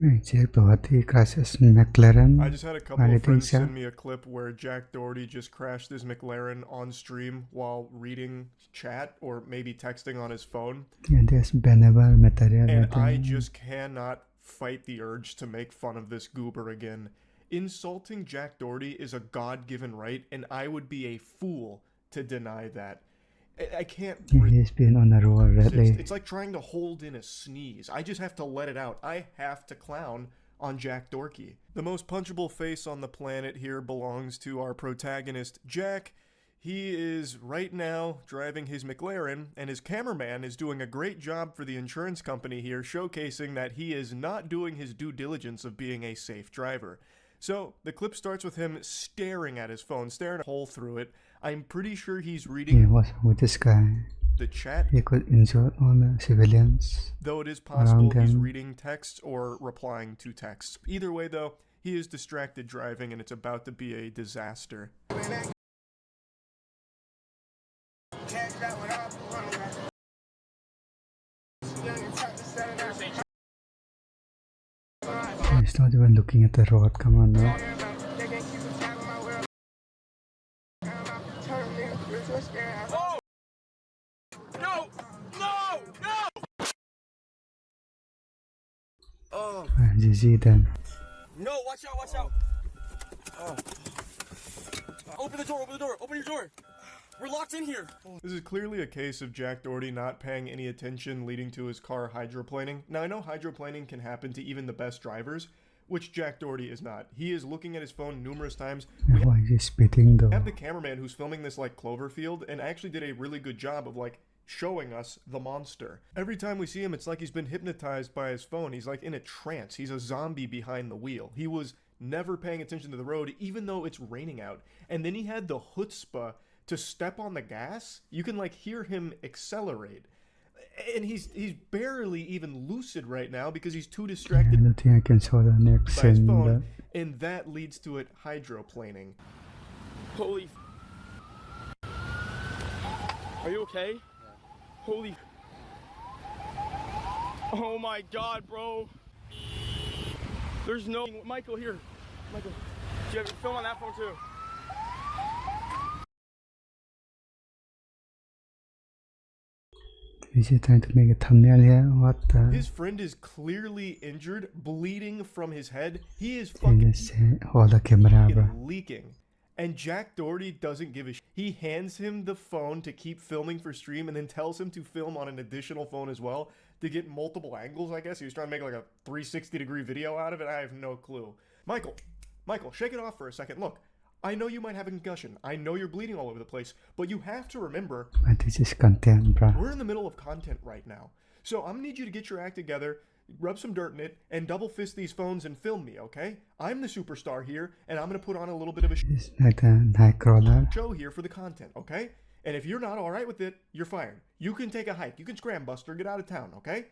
Jack Doherty crashes McLaren. I just had a couple of friends send me a clip where Jack Doherty just crashed his McLaren on stream while reading chat or maybe texting on his phone. And I just cannot fight the urge to make fun of this goober again. Insulting Jack Doherty is a God-given right, and I would be a fool to deny that. I can't. He's been on a roll lately. It's like trying to hold in a sneeze. I just have to let it out. I have to clown on Jack Doherty. The most punchable face on the planet here belongs to our protagonist, Jack. He is right now driving his McLaren, and his cameraman is doing a great job for the insurance company here, showcasing that he is not doing his due diligence of being a safe driver. So, the clip starts with him staring at his phone, staring a hole through it. I'm pretty sure he's reading what's with this guy? The chat. He could insult all the civilians. Though it is possible he's reading texts or replying to texts. Either way, though, he is distracted driving, and it's about to be a disaster. He's not even looking at the road. Come on now. Oh! No! No! No! Oh. GG then. No, watch out, watch out. Oh. Open the door, open the door, open your door. We're locked in here. This is clearly a case of Jack Doherty not paying any attention, leading to his car hydroplaning. Now, I know hydroplaning can happen to even the best drivers, which Jack Doherty is not. He is looking at his phone numerous times. Why is he spitting though? We have the cameraman who's filming this like Cloverfield and actually did a really good job of like showing us the monster. Every time we see him, it's like he's been hypnotized by his phone. He's like in a trance. He's a zombie behind the wheel. He was never paying attention to the road, even though it's raining out. And then he had the chutzpah to step on the gas. You can like hear him accelerate. And he's barely even lucid right now because he's too distracted. I don't think I can show the next by his phone, and that leads to it hydroplaning. Holy. Are you okay? Yeah. Holy. Oh my God, bro. There's no. Michael, here. Michael, do you have film on that phone too? Is he trying to make a thumbnail here? What the? His friend is clearly injured, bleeding from his head. He is fucking hold the camera, bro. Leaking. And Jack Doherty doesn't give a shit. He hands him the phone to keep filming for stream and then tells him to film on an additional phone as well to get multiple angles, I guess. He was trying to make like a 360-degree video out of it. I have no clue. Michael, shake it off for a second. Look. I know you might have a concussion. I know you're bleeding all over the place, but you have to remember. But this is content, bro. We're in the middle of content right now. So I'm gonna need you to get your act together, rub some dirt in it, and double fist these phones and film me, okay? I'm the superstar here, and I'm gonna put on a little bit of a show here for the content, okay? And if you're not alright with it, you're fired. You can take a hike. You can scram, Buster, get out of town, okay?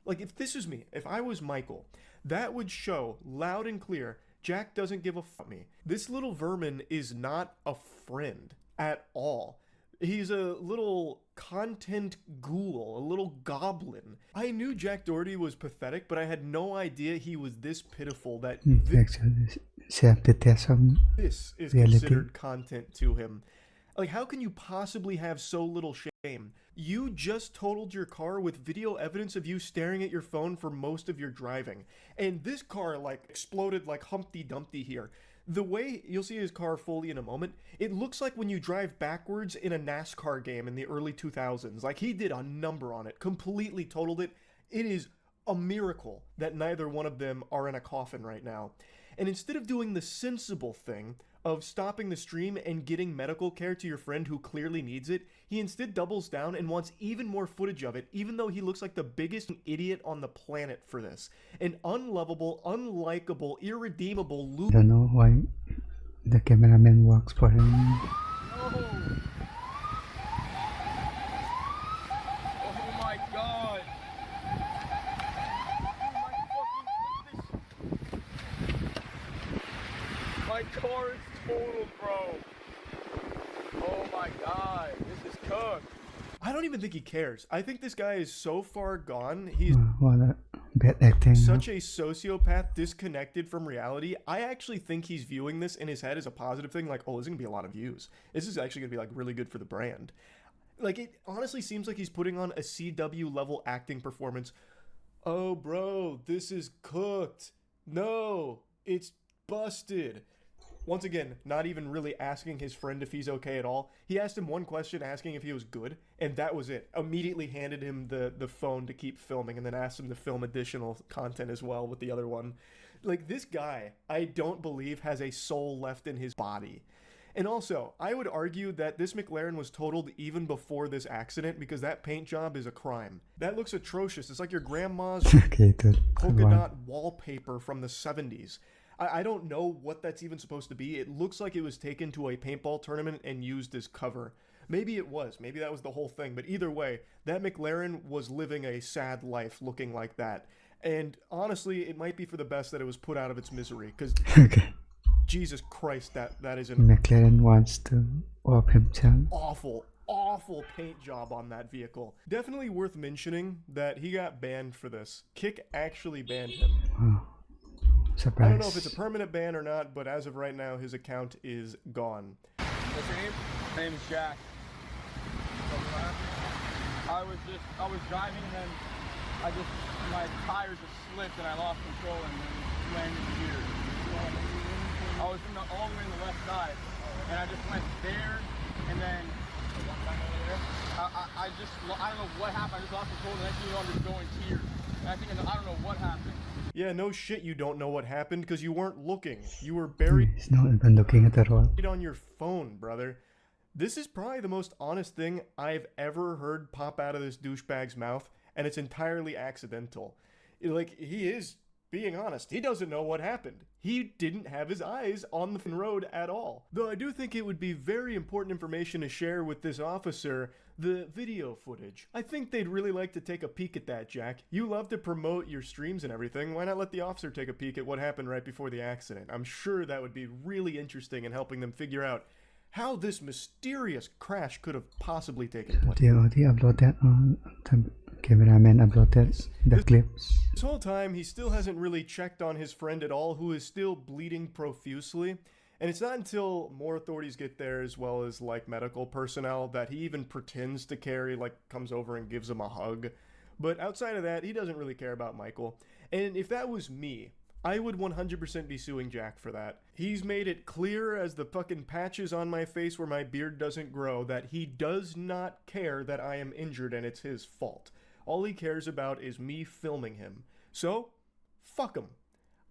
Like, if this is me, if I was Michael, that would show loud and clear Jack doesn't give a fuck me. This little vermin is not a friend at all. He's a little content ghoul, a little goblin. I knew Jack Doherty was pathetic, but I had no idea he was this pitiful that this is considered content to him. Like, how can you possibly have so little shame? You just totaled your car with video evidence of you staring at your phone for most of your driving. And this car, like, exploded like Humpty Dumpty here. The way, you'll see his car fully in a moment, it looks like when you drive backwards in a NASCAR game in the early 2000s. Like, he did a number on it, completely totaled it. It is a miracle that neither one of them are in a coffin right now. And instead of doing the sensible thing of stopping the stream and getting medical care to your friend who clearly needs it, he instead doubles down and wants even more footage of it, even though he looks like the biggest idiot on the planet for this. An unlovable, unlikable, irredeemable loser. I don't know why the cameraman works for him. No. Oh my God. My car is totaled, bro. Oh my God, this is cooked. I don't even think he cares. I think this guy is so far gone. He's bad acting ครับ Such a sociopath, disconnected from reality. I actually think he's viewing this in his head as a positive thing, like, oh, this is gonna be a lot of views. This is actually gonna be like really good for the brand. Like, it honestly seems like he's putting on a CW level acting performance. Oh, bro, this is cooked. No, it's busted. Once again, not even really asking his friend if he's okay at all. He asked him one question, asking if he was good, and that was it. Immediately handed him the phone to keep filming, and then asked him to film additional content as well with the other one. Like, this guy, I don't believe has a soul left in his body. And also, I would argue that this McLaren was totaled even before this accident, because that paint job is a crime. That looks atrocious. It's like your grandma's Okay, itu polka keluar. dot wallpaper from the 70s. I don't know what that's even supposed to be. It looks like it was taken to a paintball tournament and used as cover. Maybe it was. Maybe that was the whole thing. But either way, that McLaren was living a sad life looking like that. And honestly, it might be for the best that it was put out of its misery. Because Okay. Jesus Christ, that is an McLaren wants to off himself. awful paint job on that vehicle. Definitely worth mentioning that he got banned for this. Kick actually banned him. Wow. I don't know if Surprise. it's a permanent ban or not, but as of right now, his account is gone. What's your name? My name is Jack. I was driving and then my tires just slipped and I lost control and then landed here. I was all the way on the left side and I just went there and then I don't know what happened. I just lost control and next thing you know I'm just going here. And I don't know what happened. Yeah, no shit you don't know what happened because you weren't looking. You were buried He's not even looking at the road. on your phone, brother. This is probably the most honest thing I've ever heard pop out of this douchebag's mouth, and it's entirely accidental. Like, he is being honest. He doesn't know what happened. He didn't have his eyes on the road at all. Though I do think it would be very important information to share with this officer, the video footage. I think they'd really like to take a peek at that, Jack. You love to promote your streams and everything. Why not let the officer take a peek at what happened right before the accident? I'm sure that would be really interesting in helping them figure out how this mysterious crash could have possibly taken place. Doherty uploaded on the cameraman uploaded the clips. This whole time, he still hasn't really checked on his friend at all, who is still bleeding profusely. And it's not until more authorities get there, as well as, like, medical personnel, that he even pretends to care, like, comes over and gives him a hug. But outside of that, he doesn't really care about Michael. And if that was me, I would 100% be suing Jack for that. He's made it clear as the fucking patches on my face where my beard doesn't grow that he does not care that I am injured and it's his fault. All he cares about is me filming him. So, fuck him.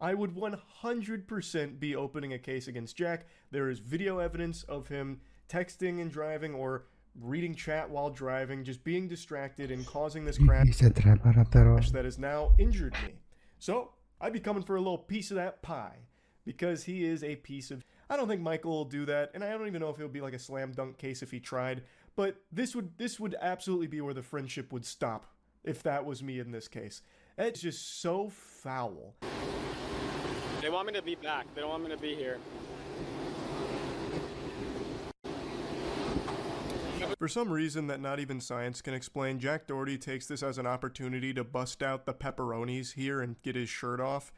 I would 100% be opening a case against Jack. There is video evidence of him texting and driving or reading chat while driving, just being distracted and causing this crash He's a driver after all. that has now injured me. So, I'd be coming for a little piece of that pie, because he is a piece of... I don't think Michael will do that, and I don't even know if it would be like a slam dunk case if he tried, but this would absolutely be where the friendship would stop if that was me in this case. It's just so foul. They want me to be back. They don't want me to be here. For some reason that not even science can explain, Jack Doherty takes this as an opportunity to bust out the pepperonis here and get his shirt off.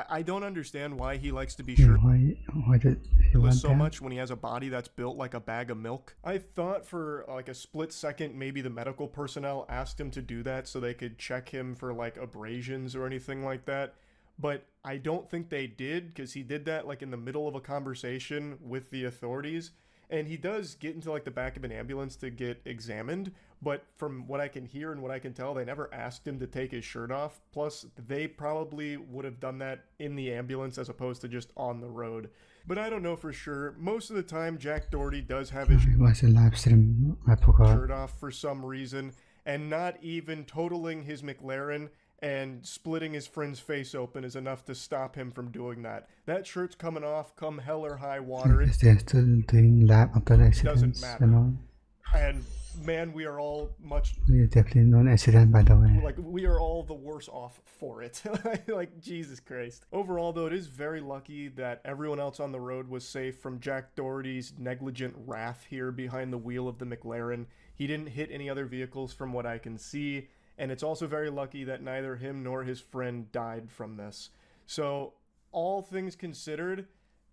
I don't understand why he likes to be Why did he want so that? much when he has a body that's built like a bag of milk. I thought for like a split second maybe the medical personnel asked him to do that so they could check him for like abrasions or anything like that. But I don't think they did, because he did that like in the middle of a conversation with the authorities. And he does get into like the back of an ambulance to get examined, but from what I can hear and what I can tell, they never asked him to take his shirt off. Plus, they probably would have done that in the ambulance as opposed to just on the road. But I don't know for sure. Most of the time, Jack Doherty does have his It was a live stream. I forgot. shirt off for some reason, and not even totaling his McLaren and splitting his friend's face open is enough to stop him from doing that. That shirt's coming off come hell or high water. Is they still doing lab after the accidents matter. and all? And man, we are all much It's definitely not an accident, by the way. like we are all the worse off for it. Like, Jesus Christ. Overall, though, it is very lucky that everyone else on the road was safe from Jack Doherty's negligent wrath here behind the wheel of the McLaren. He didn't hit any other vehicles from what I can see, And it's also very lucky that neither him nor his friend died from this. So, all things considered,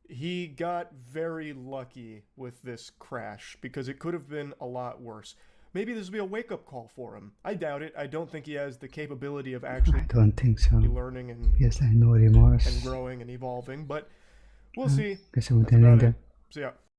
he got very lucky with this crash because it could have been a lot worse. Maybe this will be a wake-up call for him. I doubt it. I don't think he has the capability of actually I don't think so. learning and Yes, I know remorse. growing and evolving, but we'll see. Kasi That's until about then, it. So yeah.